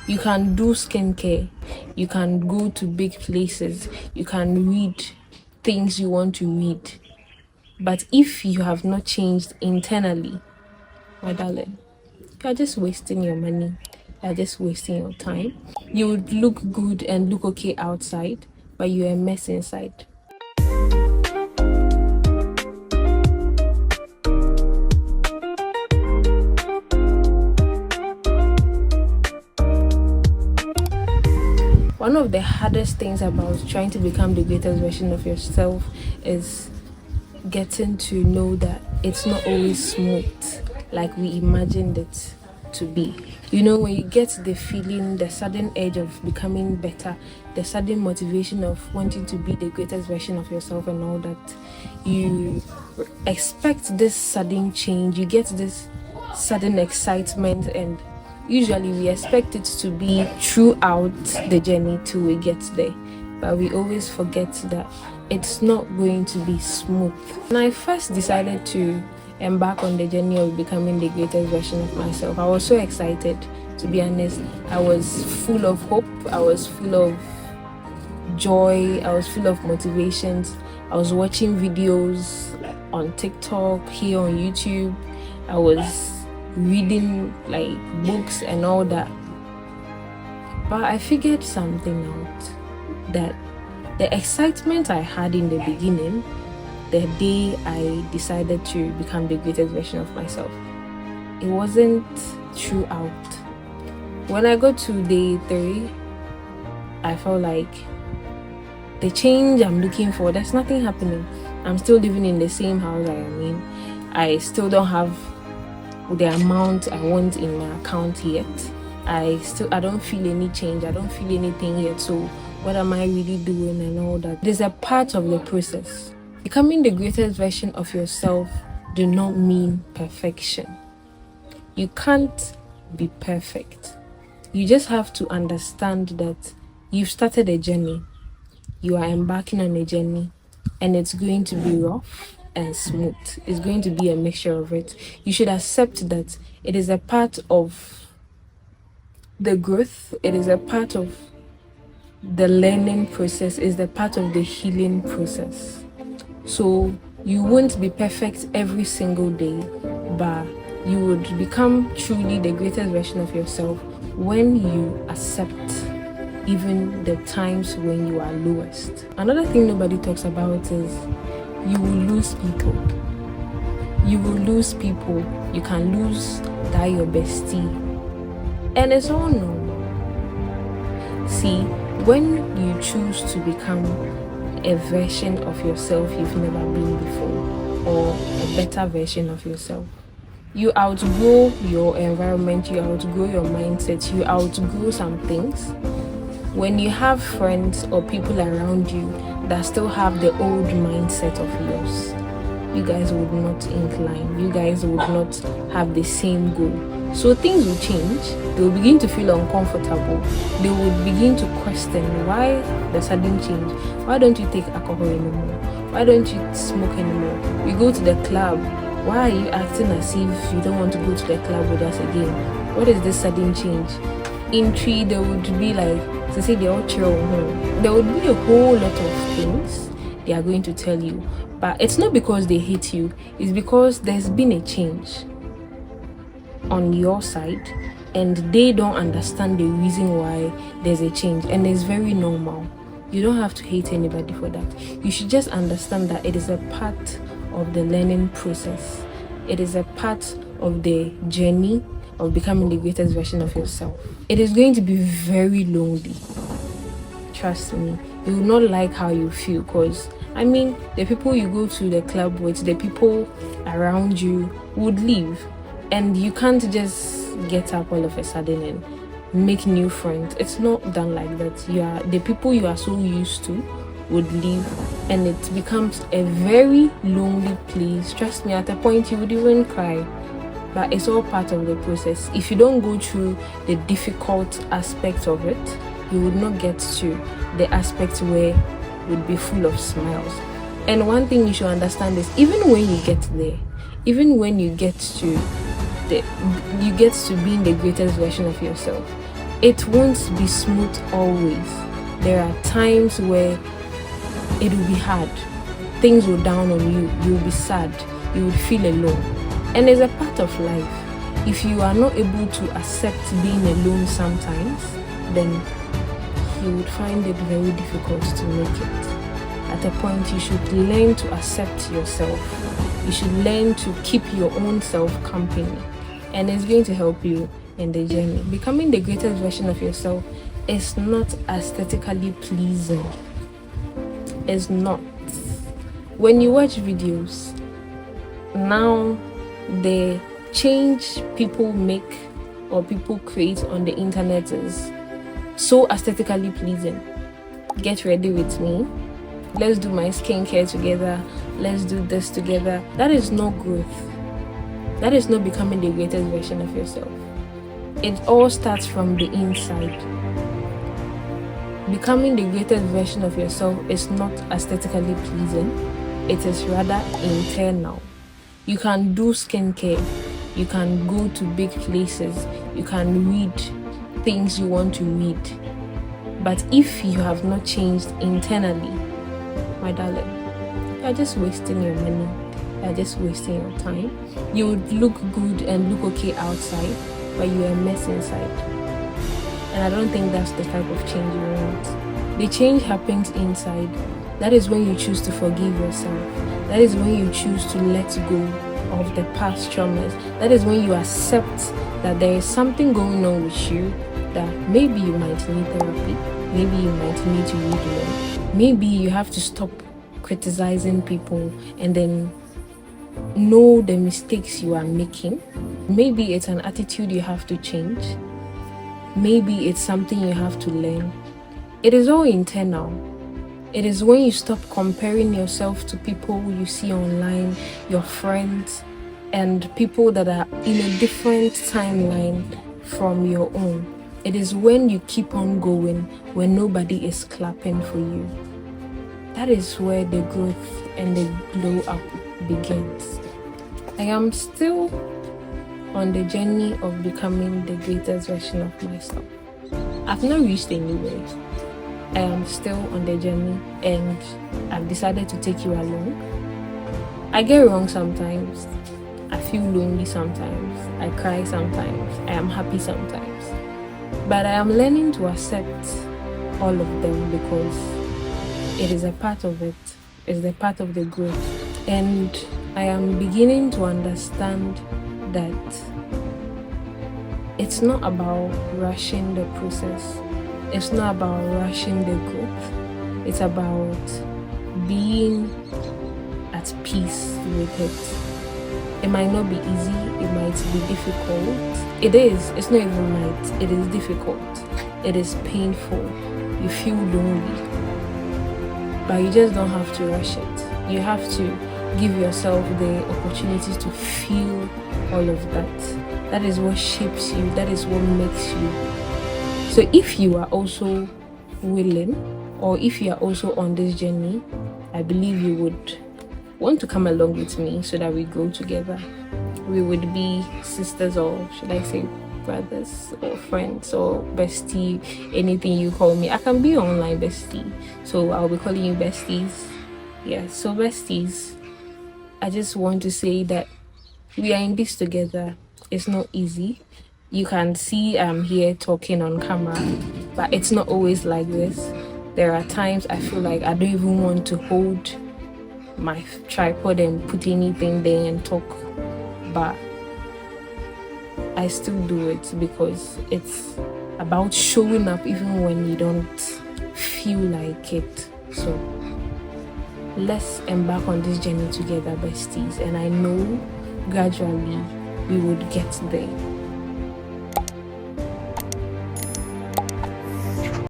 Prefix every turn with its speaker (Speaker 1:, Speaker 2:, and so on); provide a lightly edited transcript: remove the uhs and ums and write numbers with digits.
Speaker 1: You can do skincare, you can go to big places, you can read things you want to read. But if you have not changed internally, my darling, you are just wasting your money. You are just wasting your time. You would look good and look okay outside, but you're a mess inside. One of the hardest things about trying to become the greatest version of yourself is getting to know that it's not always smooth like we imagined it to be. You know, when you get the feeling, the sudden edge of becoming better, the sudden motivation of wanting to be the greatest version of yourself and all that, you expect this sudden change, you get this sudden excitement, and usually we expect it to be throughout the journey till we get there, but we always forget that it's not going to be smooth. When I first decided to embark on the journey of becoming the greatest version of myself, I was so excited, to be honest. I was full of hope, I was full of joy, I was full of motivations. I was watching videos on TikTok, here on YouTube. I was reading like books and all that, but I figured something out, that the excitement I had in the beginning, the day I decided to become the greatest version of myself, it wasn't throughout. When I got to day 3, I felt like the change I'm looking for, there's nothing happening. I'm still living in the same house I am in. I still don't have the amount I want in my account yet. I don't feel any change. I don't feel anything yet. So what am I really doing and all that? There's a part of the process. Becoming the greatest version of yourself do not mean perfection. You can't be perfect. You just have to understand that you've started a journey. You are embarking on a journey, and it's going to be rough and smooth. It's going to be a mixture of it. You should accept that it is a part of the growth, it is a part of the learning process, is the part of the healing process. So you won't be perfect every single day, but you would become truly the greatest version of yourself when you accept even the times when you are lowest. Another thing nobody talks about is you will lose people. You will lose people. You can lose that your bestie. And it's all normal. See, when you choose to become a version of yourself you've never been before, or a better version of yourself, you outgrow your environment, you outgrow your mindset, you outgrow some things. When you have friends or people around you that still have the old mindset of yours, you guys would not incline, you guys would not have the same goal. So things will change, they will begin to feel uncomfortable, they will begin to question why the sudden change. Why don't you take alcohol anymore? Why don't you smoke anymore? You go to the club, why are you acting as if you don't want to go to the club with us again? What is this sudden change? In tree, there would be like, to say they're all chill, there would be a whole lot of things they are going to tell you, but it's not because they hate you, it's because there's been a change on your side and they don't understand the reason why there's a change, and it's very normal. You don't have to hate anybody for that. You should just understand that it is a part of the learning process. It is a part of the journey of becoming the greatest version of yourself. It is going to be very lonely. Trust me. You will not like how you feel, because I mean, the people you go to the club with, the people around you would leave, and you can't just get up all of a sudden and make new friends. It's not done like that. The people you are so used to would leave, and it becomes a very lonely place. Trust me, at a point you would even cry. But it's all part of the process. If you don't go through the difficult aspects of it, you would not get to the aspect where it would be full of smiles. And one thing you should understand is, even when you get there, even when you get to being the greatest version of yourself, it won't be smooth always. There are times where it will be hard. Things will down on you. You'll be sad. You will feel alone. And it's a part of life. If you are not able to accept being alone sometimes, then you would find it very difficult to make it. At a point, you should learn to accept yourself. You should learn to keep your own self company. And it's going to help you in the journey. Becoming the greatest version of yourself is not aesthetically pleasing. It's not. When you watch videos, now the change people make or people create on the internet is so aesthetically pleasing. Get ready with me. Let's do my skincare together. Let's do this together. That is not growth. That is not becoming the greatest version of yourself. It all starts from the inside. Becoming the greatest version of yourself is not aesthetically pleasing. It is rather internal. You can do skincare. You can go to big places. You can read things you want to read. But if you have not changed internally, my darling, you are just wasting your money. You are just wasting your time. You would look good and look okay outside, but you are a mess inside. And I don't think that's the type of change you want. The change happens inside. That is when you choose to forgive yourself. That is when you choose to let go of the past traumas. That is when you accept that there is something going on with you, that maybe you might need therapy, maybe you might need to read. Maybe you have to stop criticizing people and then know the mistakes you are making. Maybe it's an attitude you have to change. Maybe it's something you have to learn. It is all internal. It is when you stop comparing yourself to people you see online, your friends, and people that are in a different timeline from your own. It is when you keep on going, when nobody is clapping for you. That is where the growth and the glow up begins. I am still on the journey of becoming the greatest version of myself. I've not reached anywhere. I am still on the journey and I've decided to take you along. I get wrong sometimes. I feel lonely sometimes. I cry sometimes. I am happy sometimes. But I am learning to accept all of them because it is a part of it. It's a part of the growth. And I am beginning to understand that it's not about rushing the process. It's not about rushing the growth. It's about being at peace with it. It might not be easy. It might be difficult. It is. It's not even might. It is difficult. It is painful. You feel lonely. But you just don't have to rush it. You have to give yourself the opportunities to feel all of that. That is what shapes you. That is what makes you. So if you are also willing, or if you are also on this journey, I believe you would want to come along with me so that we grow together. We would be sisters, or should I say brothers, or friends, or bestie, anything you call me. I can be online bestie, so I'll be calling you besties. Yeah, so besties, I just want to say that we are in this together. It's not easy. You can see I'm here talking on camera, but it's not always like this. There are times I feel like I don't even want to hold my tripod and put anything there and talk, but I still do it because it's about showing up even when you don't feel like it. So let's embark on this journey together, besties, and I know gradually we would get there.